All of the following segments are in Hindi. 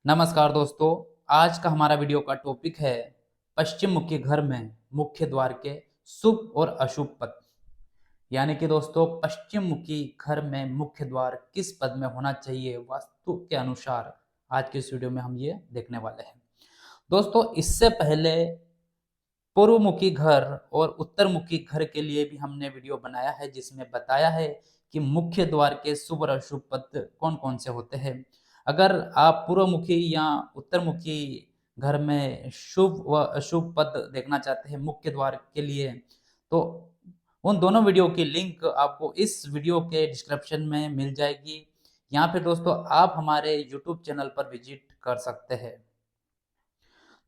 नमस्कार दोस्तों। आज का हमारा वीडियो का टॉपिक है पश्चिम मुखी घर में मुख्य द्वार के शुभ और अशुभ पद। यानी कि दोस्तों, पश्चिम मुखी घर में मुख्य द्वार किस पद में होना चाहिए वास्तु के अनुसार आज के इस वीडियो में हम ये देखने वाले हैं। दोस्तों, इससे पहले पूर्व मुखी घर और उत्तर मुखी घर के लिए भी हमने वीडियो बनाया है, जिसमें बताया है कि मुख्य द्वार के शुभ और अशुभ पद कौन कौन से होते हैं। अगर आप पूर्व मुखी या उत्तर मुखी घर में शुभ व अशुभ पद देखना चाहते हैं मुख्य द्वार के लिए, तो उन दोनों वीडियो की लिंक आपको इस वीडियो के डिस्क्रिप्शन में मिल जाएगी। यहाँ पे दोस्तों आप हमारे यूट्यूब चैनल पर विजिट कर सकते हैं।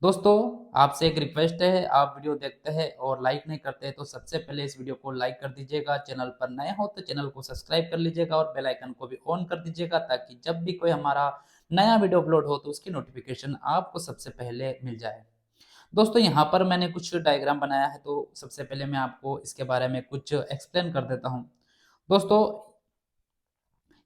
दोस्तों, आपसे एक रिक्वेस्ट है, आप वीडियो देखते हैं और लाइक नहीं करते हैं तो सबसे पहले इस वीडियो को लाइक कर दीजिएगा। चैनल पर नए हो तो चैनल को सब्सक्राइब कर लीजिएगा और बेल आइकन को भी ऑन कर दीजिएगा, ताकि जब भी कोई हमारा नया वीडियो अपलोड हो तो उसकी नोटिफिकेशन आपको सबसे पहले मिल जाए। दोस्तों, यहाँ पर मैंने कुछ डायग्राम बनाया है, तो सबसे पहले मैं आपको इसके बारे में कुछ एक्सप्लेन कर देता हूँ। दोस्तों,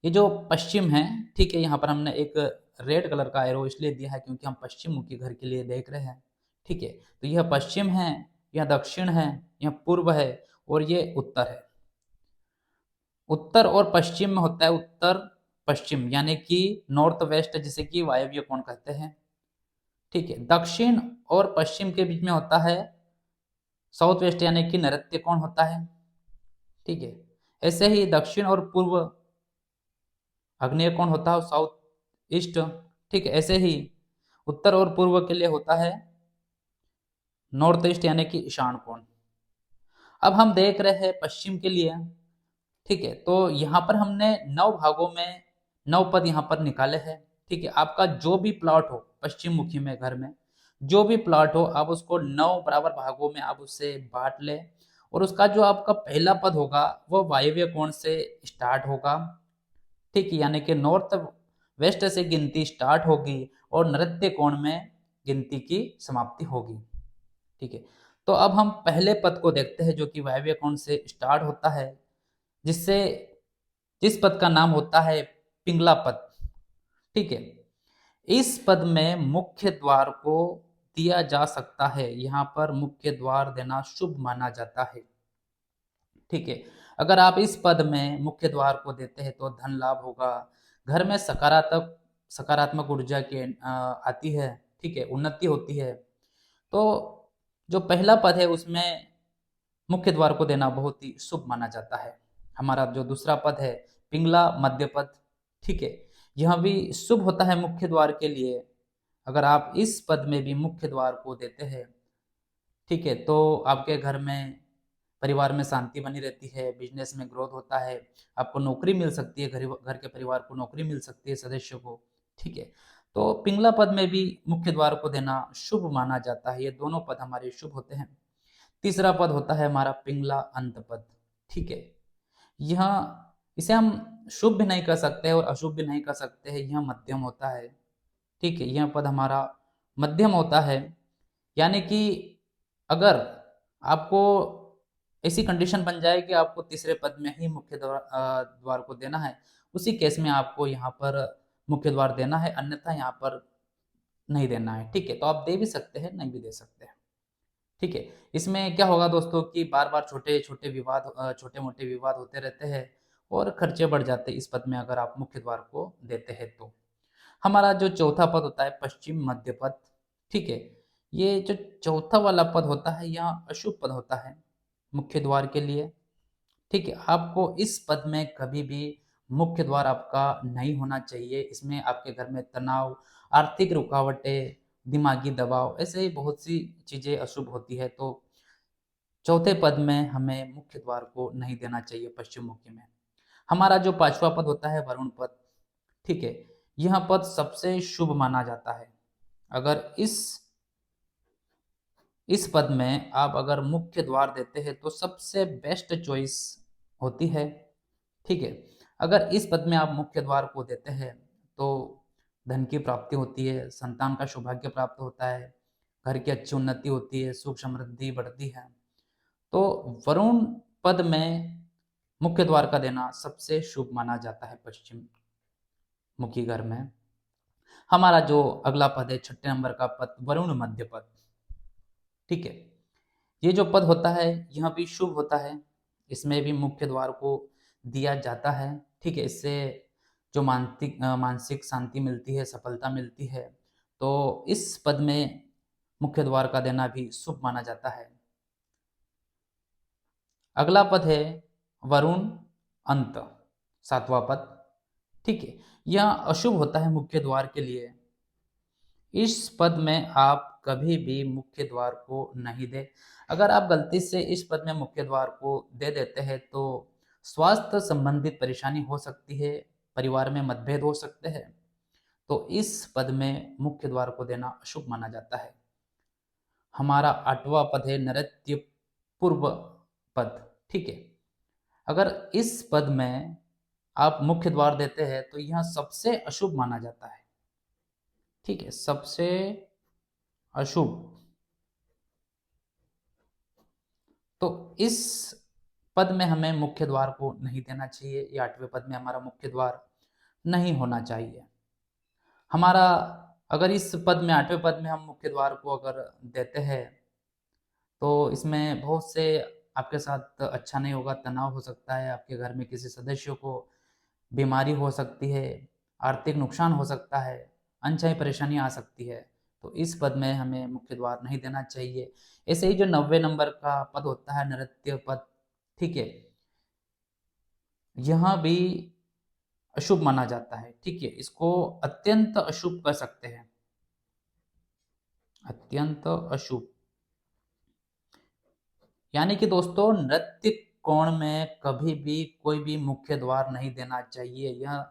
ये जो पश्चिम है, ठीक है, यहाँ पर हमने एक रेड कलर का एरो इसलिए दिया है क्योंकि हम पश्चिम मुखी घर के लिए देख रहे हैं। ठीक है, तो यह पश्चिम है, यह दक्षिण है, यह पूर्व है और ये उत्तर है। उत्तर और पश्चिम में होता है उत्तर पश्चिम, यानी कि नॉर्थ वेस्ट, जिसे कि वायव्य कोण कहते हैं। ठीक है, दक्षिण और पश्चिम के बीच में होता है साउथ वेस्ट, यानी कि नैऋत्य कोण होता है। ठीक है, ऐसे ही दक्षिण और पूर्व आग्नेय कोण होता है साउथ ईस्ट। ठीक है, ऐसे ही उत्तर और पूर्व के लिए होता है नॉर्थ ईस्ट, यानी कि ईशान कोण। अब हम देख रहे हैं पश्चिम के लिए। ठीक है, तो यहाँ पर हमने 9 भागों में 9 पद यहाँ पर निकाले हैं। ठीक है, आपका जो भी प्लॉट हो पश्चिम मुखी में घर में, जो भी प्लॉट हो, आप उसको 9 बराबर भागों में आप उससे बांट ले। और उसका जो आपका पहला पद होगा वो वायव्य कोण से स्टार्ट होगा। ठीक है, यानी कि नॉर्थ वेस्ट से गिनती स्टार्ट होगी और नृत्य कोण में गिनती की समाप्ति होगी। ठीक है, तो अब हम पहले पद को देखते हैं जो कि वायव्य कोण से स्टार्ट होता है, जिससे जिस पद का नाम होता है पिंगला पद। ठीक है, इस पद में मुख्य द्वार को दिया जा सकता है। यहाँ पर मुख्य द्वार देना शुभ माना जाता है। ठीक है, अगर आप इस पद में मुख्य द्वार को देते हैं तो धन लाभ होगा, घर में सकारात्मक सकारात्मक ऊर्जा की आती है। ठीक है, उन्नति होती है। तो जो पहला पद है उसमें मुख्य द्वार को देना बहुत ही शुभ माना जाता है। हमारा जो दूसरा पद है पिंगला मध्य पद, ठीक है, यह भी शुभ होता है मुख्य द्वार के लिए। अगर आप इस पद में भी मुख्य द्वार को देते हैं, ठीक है, तो आपके घर में परिवार में शांति बनी रहती है, बिजनेस में ग्रोथ होता है, आपको नौकरी मिल सकती है, घर घर के परिवार को नौकरी मिल सकती है, सदस्य को। ठीक है, तो पिंगला पद में भी मुख्य द्वार को देना शुभ माना जाता है। ये दोनों पद हमारे शुभ होते हैं। तीसरा पद होता है हमारा पिंगला अंत पद। ठीक है, यह इसे हम शुभ भी नहीं कर सकते और अशुभ भी नहीं कर सकते हैं, यह मध्यम होता है। ठीक है, यह पद हमारा मध्यम होता है, यानी कि अगर आपको ऐसी कंडीशन बन जाए कि आपको तीसरे पद में ही मुख्य द्वार को देना है, उसी केस में आपको यहाँ पर मुख्य द्वार देना है, अन्यथा यहाँ पर नहीं देना है। ठीक है, तो आप दे भी सकते हैं, नहीं भी दे सकते हैं। ठीक है, इसमें क्या होगा दोस्तों कि बार बार छोटे छोटे विवाद, छोटे मोटे विवाद होते रहते हैं और खर्चे बढ़ जाते हैं इस पद में अगर आप मुख्य द्वार को देते हैं तो। हमारा जो चौथा पद होता है पश्चिम मध्य पद। ठीक है, ये जो चौथा वाला पद होता है यह अशुभ पद होता है मुख्य द्वार के लिए। ठीक है, आपको इस पद में कभी भी मुख्य द्वार आपका नहीं होना चाहिए। इसमें आपके घर में तनाव, आर्थिक रुकावटें, दिमागी दबाव, ऐसे ही बहुत सी चीजें अशुभ होती है। तो चौथे पद में हमें मुख्य द्वार को नहीं देना चाहिए पश्चिम मुखी में। हमारा जो पांचवा पद होता है वरुण पद। ठीक है, यह पद सबसे शुभ माना जाता है। अगर इस पद में आप अगर मुख्य द्वार देते हैं तो सबसे बेस्ट चॉइस होती है। ठीक है, अगर इस पद में आप मुख्य द्वार को देते हैं तो धन की प्राप्ति होती है, संतान का सौभाग्य प्राप्त होता है, घर की अच्छी उन्नति होती है, सुख समृद्धि बढ़ती है। तो वरुण पद में मुख्य द्वार का देना सबसे शुभ माना जाता है पश्चिम मुखी घर में। हमारा जो अगला पद है, छठे नंबर का पद, वरुण मध्य पद। ठीक है, ये जो पद होता है यह भी शुभ होता है, इसमें भी मुख्य द्वार को दिया जाता है। ठीक है, इससे जो मानसिक शांति मिलती है, सफलता मिलती है, तो इस पद में मुख्य द्वार का देना भी शुभ माना जाता है। अगला पद है वरुण अंत, सातवां पद। ठीक है, यह अशुभ होता है मुख्य द्वार के लिए। इस पद में आप कभी भी मुख्य द्वार को नहीं दे। अगर आप गलती से इस पद में मुख्य द्वार को दे देते हैं तो स्वास्थ्य संबंधित परेशानी हो सकती है, परिवार में मतभेद हो सकते हैं। तो इस पद में मुख्य द्वार को देना अशुभ माना जाता है। हमारा आठवां पद है नृत्य पूर्व पद। ठीक है, अगर इस पद में आप मुख्य द्वार देते हैं तो यह सबसे अशुभ माना जाता है। ठीक है, सबसे अशुभ। तो इस पद में हमें मुख्य द्वार को नहीं देना चाहिए, या आठवें पद में हमारा मुख्य द्वार नहीं होना चाहिए। हमारा अगर इस पद में, आठवें पद में हम मुख्य द्वार को अगर देते हैं तो इसमें बहुत से आपके साथ अच्छा नहीं होगा, तनाव हो सकता है, आपके घर में किसी सदस्य को बीमारी हो सकती है, आर्थिक नुकसान हो सकता है, अनचाही परेशानी आ सकती है। तो इस पद में हमें मुख्य द्वार नहीं देना चाहिए। ऐसे ही जो 90 नंबर का पद होता है नृत्य पद, ठीक है, यह भी अशुभ माना जाता है। ठीक है, इसको अत्यंत अशुभ कह सकते हैं, अत्यंत अशुभ। यानी कि दोस्तों नृत्य कोण में कभी भी कोई भी मुख्य द्वार नहीं देना चाहिए। यह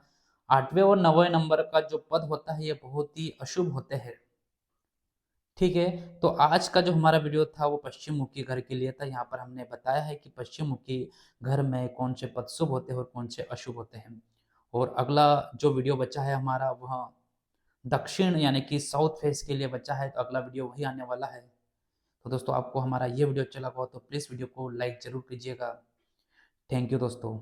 आठवें और नौवें नंबर का जो पद होता है ये बहुत ही अशुभ होते हैं। ठीक है, तो आज का जो हमारा वीडियो था वो पश्चिम मुखी घर के लिए था। यहाँ पर हमने बताया है कि पश्चिम मुखी घर में कौन से पद शुभ होते हैं और कौन से अशुभ होते हैं। और अगला जो वीडियो बचा है हमारा वह दक्षिण यानी कि साउथ फेस के लिए बचा है, तो अगला वीडियो वही आने वाला है। तो दोस्तों आपको हमारा ये वीडियो अच्छा लगा हो तो प्लीज़ वीडियो को लाइक जरूर कीजिएगा। थैंक यू दोस्तों।